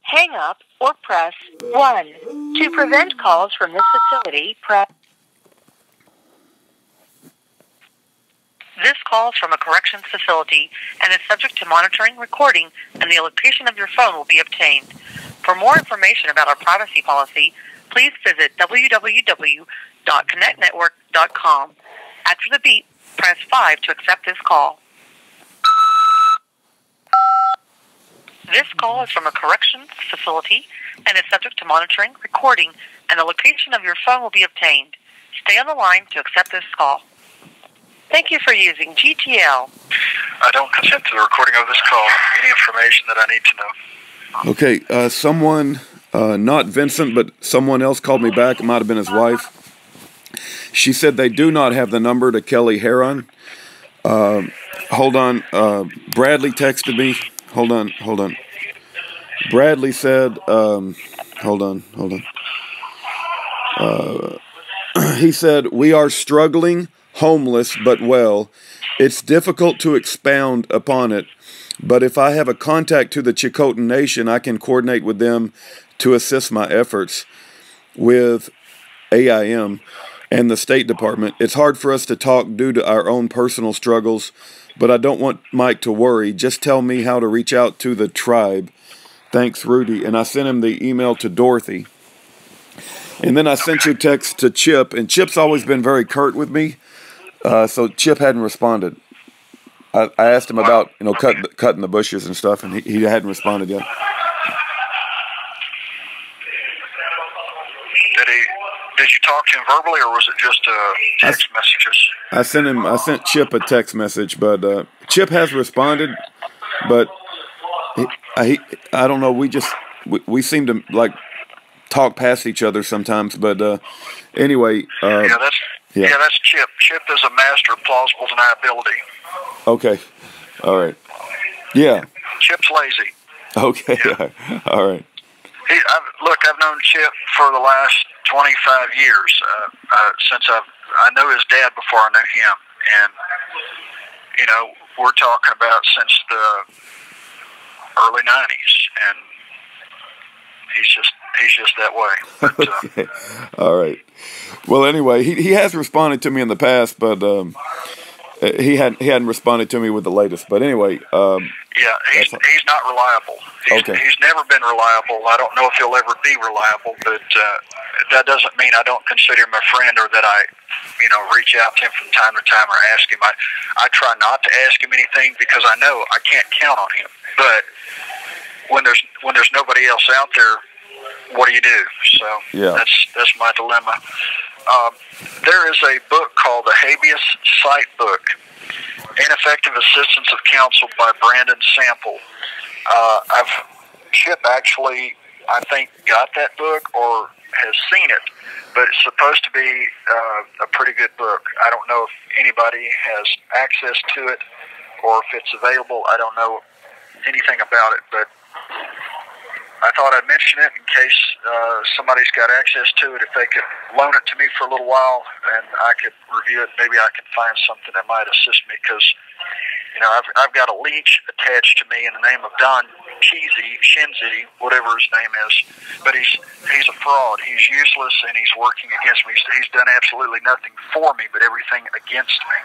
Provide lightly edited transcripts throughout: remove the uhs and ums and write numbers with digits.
hang up or press 1. To prevent calls from this facility, press... This call is from a corrections facility and is subject to monitoring, recording, and the location of your phone will be obtained. For more information about our privacy policy, please visit www.connectnetwork.com. After the beep, press 5 to accept this call. This call is from a corrections facility and is subject to monitoring, recording, and the location of your phone will be obtained. Stay on the line to accept this call. Thank you for using GTL. I don't consent to the recording of this call. Any information that I need to know. Okay, someone, not Vincent, but someone else called me back. It might have been his wife. She said they do not have the number to Kelly Heron. Hold on. Bradley texted me. Hold on. Bradley said, hold on. He said, we are struggling, homeless, but well. It's difficult to expound upon it, but if I have a contact to the Chilcotin Nation, I can coordinate with them to assist my efforts with AIM and the State Department. It's hard for us to talk due to our own personal struggles, but I don't want Mike to worry. Just tell me how to reach out to the tribe. Thanks, Rudy. And I sent him the email to Dorothy. And then I sent you a text to Chip, and Chip's always been very curt with me, so Chip hadn't responded. I asked him about, cutting the bushes and stuff, and he hadn't responded yet. Did you talk to him verbally, or was it just text messages? I sent Chip a text message, but Chip has responded, but I don't know. We seem to talk past each other sometimes, but anyway. That's Chip. Chip is a master of plausible deniability. Okay, all right. Yeah. Chip's lazy. Okay, yeah. All right. I've known Chip for the last 25 years, since I know his dad before I knew him, and we're talking about since the early 90s, and he's just that way. But, okay. All right. Well, anyway, he has responded to me in the past, but he hadn't responded to me with the latest. But anyway, he's not reliable. He's never been reliable. I don't know if he'll ever be reliable, but that doesn't mean I don't consider him a friend, or that I reach out to him from time to time or ask him. I try not to ask him anything because I know I can't count on him. But when there's nobody else out there, what do you do? So that's my dilemma. There is a book called the Habeas Cite Book, Ineffective Assistance of Counsel by Brandon Sample. Chip actually, I think, got that book or has seen it, but it's supposed to be a pretty good book. I don't know if anybody has access to it or if it's available. I don't know anything about it, but I thought I'd mention it in case somebody's got access to it. If they could loan it to me for a little while and I could review it, maybe I could find something that might assist me, because I've got a leech attached to me in the name of Don Shinzi, whatever his name is, but he's a fraud. He's useless, and he's working against me. He's done absolutely nothing for me, but everything against me.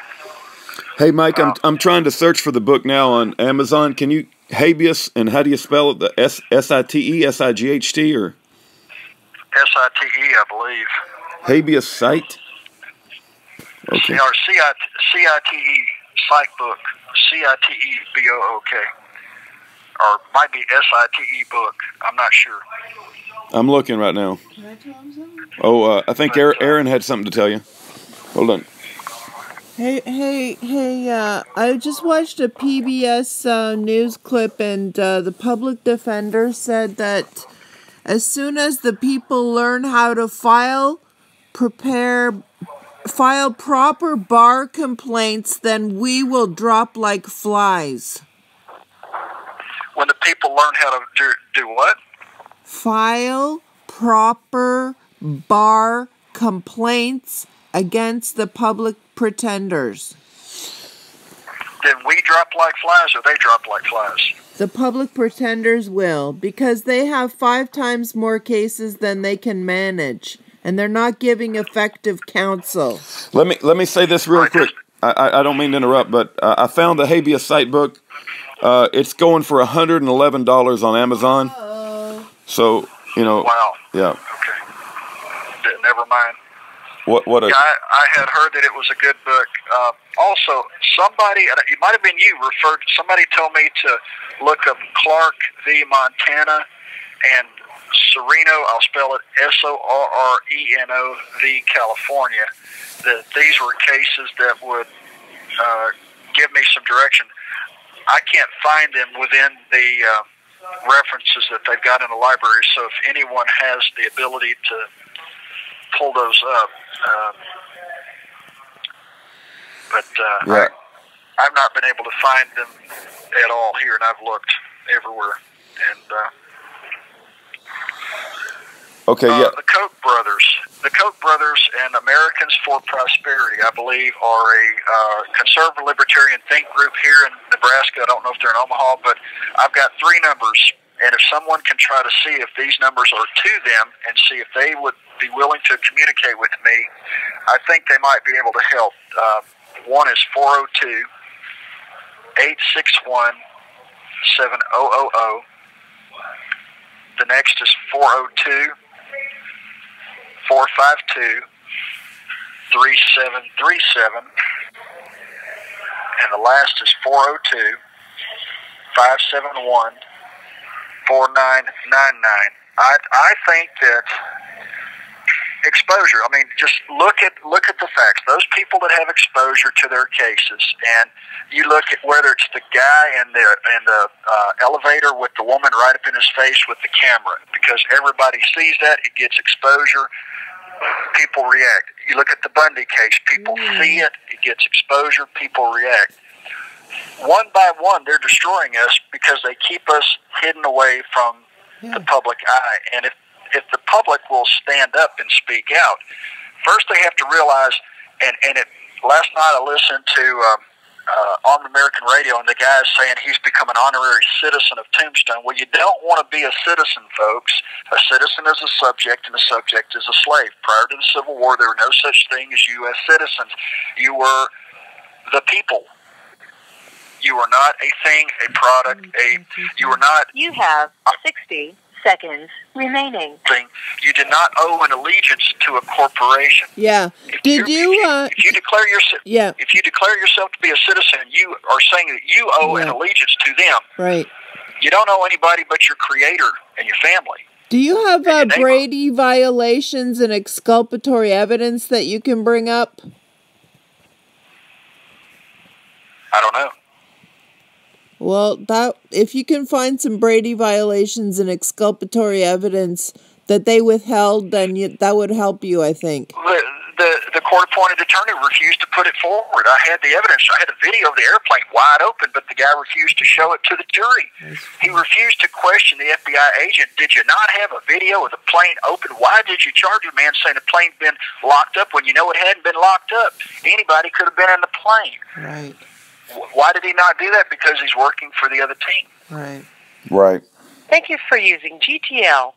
Hey, Mike, I'm trying to search for the book now on Amazon. Can you habeas, and how do you spell it? The S-I-T-E, S-I-G-H-T, or S-I-T-E, I believe. Habeas Cite. Okay. Or C-I-T-E Cite Book. C-I-T-E-B-O-O-K. Or might be S-I-T-E Book. I'm not sure. I'm looking right now. Can I tell him something? Oh, I think Aaron had something to tell you. Hold on. Hey, I just watched a PBS news clip, and the public defender said that as soon as the people learn how to file proper bar complaints, then we will drop like flies. When the people learn how to do what? File proper bar complaints against the public pretenders. Then we drop like flies, or they drop like flies? The public pretenders will, because they have 5 times more cases than they can manage, and they're not giving effective counsel. Let me say this real quick. I don't mean to interrupt, but I found the habeas cite book. It's going for $111 on Amazon. Oh. So, you know. Wow. Yeah. Okay. Never mind. What a... Yeah, I had heard that it was a good book. Also, somebody, it might have been you, somebody told me to look up Clark v. Montana and Sereno, I'll spell it Sorreno v. California, that these were cases that would give me some direction. I can't find them within the references that they've got in the library, so if anyone has the ability to pull those up. I've not been able to find them at all here, and I've looked everywhere. And the Koch brothers and Americans for Prosperity, I believe, are a conservative libertarian think group here in Nebraska. I don't know if they're in Omaha, but I've got 3 numbers. And if someone can try to see if these numbers are to them and see if they would be willing to communicate with me, I think they might be able to help. One is 402-861-7000. The next is 402-452-3737. And the last is 402-571-4999. I think that exposure, I mean, just look at the facts. Those people that have exposure to their cases, and you look at whether it's the guy in the elevator with the woman right up in his face with the camera, because everybody sees that, it gets exposure, people react. You look at the Bundy case, people see it, it gets exposure, people react. One by one, they're destroying us because they keep us hidden away from the public eye. And if the public will stand up and speak out, first they have to realize, last night I listened to on American radio, and the guy is saying he's become an honorary citizen of Tombstone. Well, you don't want to be a citizen, folks. A citizen is a subject, and a subject is a slave. Prior to the Civil War, there were no such thing as U.S. citizens. You were the people. You are not a thing, a product, you are not... You have 60 seconds remaining. You did not owe an allegiance to a corporation. Yeah. If you declare yourself to be a citizen, you are saying that you owe an allegiance to them. Right. You don't owe anybody but your creator and your family. Do you have Brady violations and exculpatory evidence that you can bring up? I don't know. Well, if you can find some Brady violations and exculpatory evidence that they withheld, then that would help you, I think. The court-appointed attorney refused to put it forward. I had the evidence. I had a video of the airplane wide open, but the guy refused to show it to the jury. He refused to question the FBI agent. Did you not have a video of the plane open? Why did you charge a man saying the plane'd been locked up when you know it hadn't been locked up? Anybody could have been in the plane. Right. Why did he not do that? Because he's working for the other team. Right. Right. Thank you for using GTL.